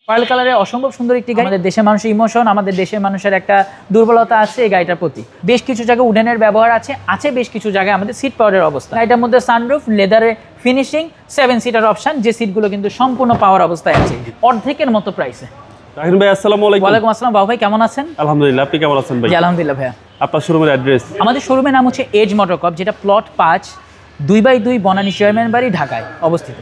Pearl কালারে অসম্ভব সুন্দর একটি গাড়ি। আমাদের দেশের মানুষের ইমোশন, আমাদের দেশের মানুষের একটা দুর্বলতা আছে এই গাড়িটার প্রতি। বেশ কিছু জায়গায় উডেনের ব্যবহার আছে বেশ কিছু জায়গায় আমাদের সিট পাওয়ারের অবস্থা। এটার মধ্যে সানরুফ, লেদারে ফিনিশিং, 7 সিটার অপশন, যে সিটগুলো কিন্তু সম্পূর্ণ পাওয়ার অবস্থায় আছে অর্ধেকের মতো প্রাইসে। রাহিন ভাই আসসালামু আলাইকুম। ওয়ালাইকুম আসসালাম। বাবু ভাই কেমন আছেন? আলহামদুলিল্লাহ, আপনি কেমন আছেন ভাই? আলহামদুলিল্লাহ ভাইয়া। আপনার শোরুমের অ্যাড্রেস? আমাদের শোরুমের নাম হচ্ছে এজ মোটর কর্প, যেটা প্লট 5 2/2 বনানী চেয়ারম্যান বাড়ি, ঢাকায় অবস্থিত।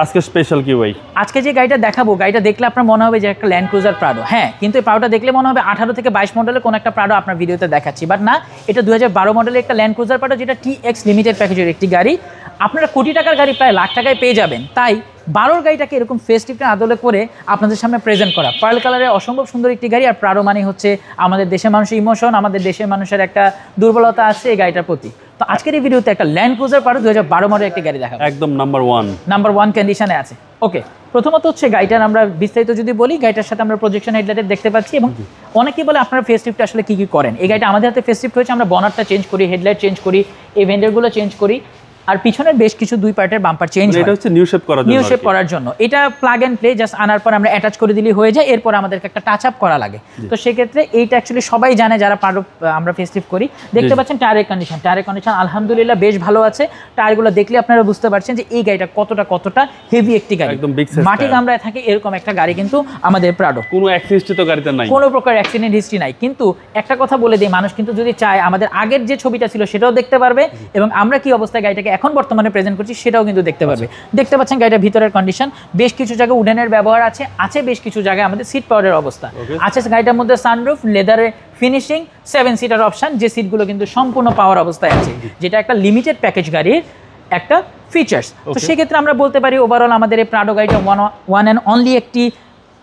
আজকে স্পেশাল কি ভাই? আজকে যে গাড়িটা দেখাবো, গাড়িটা দেখলে আপনার মনে হবে যে একটা ল্যান্ড ক্রুজার প্রাডো। হ্যাঁ, কিন্তু এই প্রাডোটা দেখলে মনে হবে 18 থেকে 22 মডেলের কোন একটা প্রাডো আপনার ভিডিওতে দেখাচ্ছি, বাট না, এটা 2012 মডেলের একটা ল্যান্ড ক্রুজার প্রাডো, যেটা টিএক্স লিমিটেড প্যাকেজের একটি গাড়ি। আপনারা কোটি টাকার গাড়ি প্রায় লাখ টাকায় পেয়ে যাবেন। তাই 12 গাড়িটাকে এরকম ফেস্টিভের আদলে করে আপনাদের সামনে প্রেজেন্ট করা। পার্ল কালারে অসম্ভব সুন্দর একটি গাড়ি। আর প্রাডো মানে হচ্ছে আমাদের দেশের মানুষের ইমোশন, আমাদের দেশের মানুষের একটা দুর্বলতা আছে এই গাড়িটার প্রতি। তো আজকের এই ভিডিওতে একটা ল্যান্ড ক্রুজার প্রাডো 2012 মডেলের একটি গাড়ি দেখাবো, একদম নাম্বার 1 কন্ডিশনে আছে। ওকে, প্রথমত হচ্ছে গাড়িটার আমরা বিস্তারিত যদি বলি, গাড়িটার সাথে আমরা প্রজেকশন হেডলাইট দেখতে পাচ্ছি। এবং অনেকেই বলে আপনারা ফেস্টিভটা আসলে কি করেন। এই গাড়িটা আমাদের হাতে ফেস্টিভ হয়েছে, আমরা বনারটা চেঞ্জ করি, হেডলাইট চেঞ্জ করি, এই ভেন্ডারগুলো চেঞ্জ করি, আর পিছনের বেশ কিছু 2 পার্টের বাম্পার চেঞ্জ হয়। এটা হচ্ছে নিউ শেপ করার জন্য। এটা প্লাগ এন্ড প্লে, জাস্ট আনার পর আমরা অ্যাটাচ করে দিলেই হয়ে যায়। এরপর আমাদেরকে একটা টাচ আপ করা লাগে। তো সেক্ষেত্রে এইটা অ্যাকচুয়ালি সবাই জানে যারা আমরা ফেস্টিভ করি। দেখতে পাচ্ছেন টায়ারের কন্ডিশন আলহামদুলিল্লাহ বেশ ভালো আছে। টায়ারগুলো দেখলে আপনারা বুঝতে পারছেন যে এই গাড়িটা কতটা হেভি একটি গাড়ি। একদম বিগ সাইজ, মাটি কামড়ায় থাকে এরকম একটা গাড়ি কিন্তু আমাদের প্রাডো। কোনো অ্যাক্সিডেন্ট তো গাড়িতে নাই, কোনো প্রকার অ্যাক্সিডেন্ট হিস্ট্রি নাই। কিন্তু একটা কথা বলে দেই, মানুষ কিন্তু যদি চায় আমাদের আগের যে ছবিটা ছিল সেটাও দেখতে পারবে, এবং আমরা কি অবস্থায় গাড়িটাকে এখন বর্তমানে প্রেজেন্ট করছি সেটাও কিন্তু দেখতে পারবে। দেখতে পাচ্ছেন গাড়িটার ভিতরের কন্ডিশন, বেশ কিছু জায়গায় উডেনের ব্যবহার আছে বেশ কিছু জায়গায় আমাদের সিট পাওয়ারের অবস্থা আছে। গাড়িটার মধ্যে সানরুফ, লেদারে ফিনিশিং, 7 সিটার অপশন, যে সিটগুলো কিন্তু সম্পূর্ণ পাওয়ার অবস্থায় আছে, যেটা একটা লিমিটেড প্যাকেজ গাড়ির একটা ফিচার্স। তো সেক্ষেত্রে আমরা বলতে পারি ওভারঅল আমাদের এই প্রাডো গাড়িটা ওয়ান অ্যান্ড অনলি একটি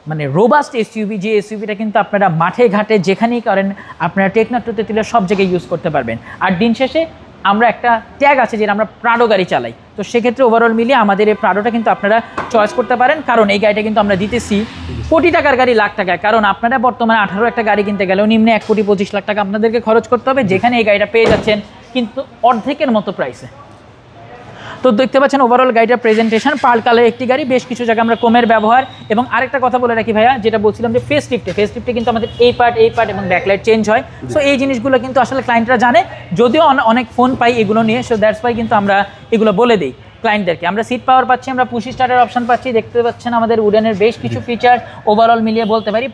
মানে রোবাস্ট এসইউভি, যে এসইউভিটা কিন্তু আপনারা মাঠে ঘাটে যেখানেই করেন আপনারা টেকনাট্টুতে তুলে সব জায়গায় ইউজ করতে পারবেন। আর দিন শেষে আমরা একটা ট্যাগ আছে যেটা আমরা প্রাডো গাড়ি চালাই। তো সেক্ষেত্রে ওভারঅল মিলিয়ে আমাদের এই প্রাডোটা কিন্তু আপনারা চয়েস করতে পারেন, কারণ এই গাড়িটা কিন্তু আমরা দিতেছি কোটি টাকার গাড়ি লাখ টাকায়। কারণ আপনারা বর্তমানে 18 একটা গাড়ি কিনতে গেলেও নিম্নে 1,25,00,000 টাকা আপনাদেরকে খরচ করতে হবে, যেখানে এই গাড়িটা পেয়ে যাচ্ছেন কিন্তু অর্ধেকের মতো প্রাইসে। তো দেখতে পাচ্ছেন ওভারঅল গাড়িটার প্রেজেন্টেশন। পার্ল কালার একটি গাড়ি, বেশ কিছু জায়গায় আমরা ক্রোমের ব্যবহার। এবং আরেকটা কথা বলে রাখি ভাইয়া, যেটা বলছিলাম যে ফেস্টিভে কিন্তু আমাদের এই পার্ট এবং ব্যাকলাইট চেঞ্জ হয়। সো এই জিনিসগুলো কিন্তু আসলে ক্লায়েন্টরা জানে, যদিও অনেক ফোন পাই এগুলো নিয়ে। সো দ্যাটস ওয়াই কিন্তু আমরা এগুলো বলে দিই ক্লায়েন্টদেরকে। আমরা সিট পাওয়ার পাচ্ছি, আমরা পুশি স্টার্টের অপশন পাচ্ছি। দেখতে পাচ্ছেন আমাদের উডেনের বেশ কিছু ফিচার। ওভারঅল মিলিয়ে বলতে পারি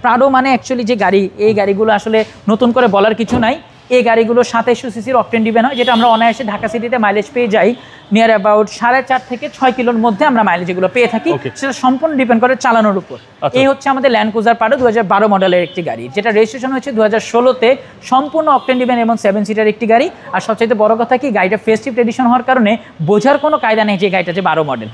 প্রাডো মানে অ্যাকচুয়ালি যে গাড়ি, এই গাড়িগুলো আসলে নতুন করে বলার কিছু নাই। এই গাড়িগুলো 2700 সিসির অকটেন ডিভেন হয়, যেটা আমরা অনায়াসে ঢাকা সিটিতে মাইলেজ পেয়ে যাই নিয়ার অ্যাবাউট 4.5 থেকে 6 কিলোর মধ্যে আমরা মাইলেজ এগুলো পেয়ে থাকি। সেটা সম্পূর্ণ ডিপেন্ড করে চালানোর উপর। এই হচ্ছে আমাদের ল্যান্ড ক্রুজার প্রাডো 2012 মডেলের একটি গাড়ি, যেটা রেজিস্ট্রেশন হয়েছে 2016-তে, সম্পূর্ণ অকটেন ডিভেন এবং 7 সিটার একটি গাড়ি। আর সবচেয়ে বড় কথা কি, গাড়িটা ফেস্টিভ এডিশন হওয়ার কারণে বোঝার কোনো কায়দা নেই যে গাড়িটা যে 12 মডেল।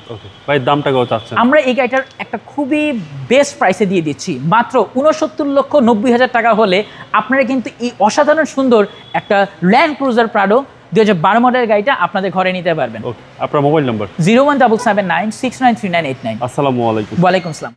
ভাই দামটা কত চাচ্ছেন? আমরা এই গাড়িটার একটা খুবই বেস্ট প্রাইসে দিয়ে দিচ্ছি, মাত্র 69,90,000 টাকা হলে আপনারা কিন্তু এই অসাধারণ সুন্দর একটা ল্যান্ড ক্রুজার প্রাডো 2012 মডেলের গাড়িটা আপনাদের ঘরে নিতে পারবেন। আপনার মোবাইল নাম্বার? 01779693989। আসসালামু আলাইকুম। ওয়ালাইকুম আসসালাম।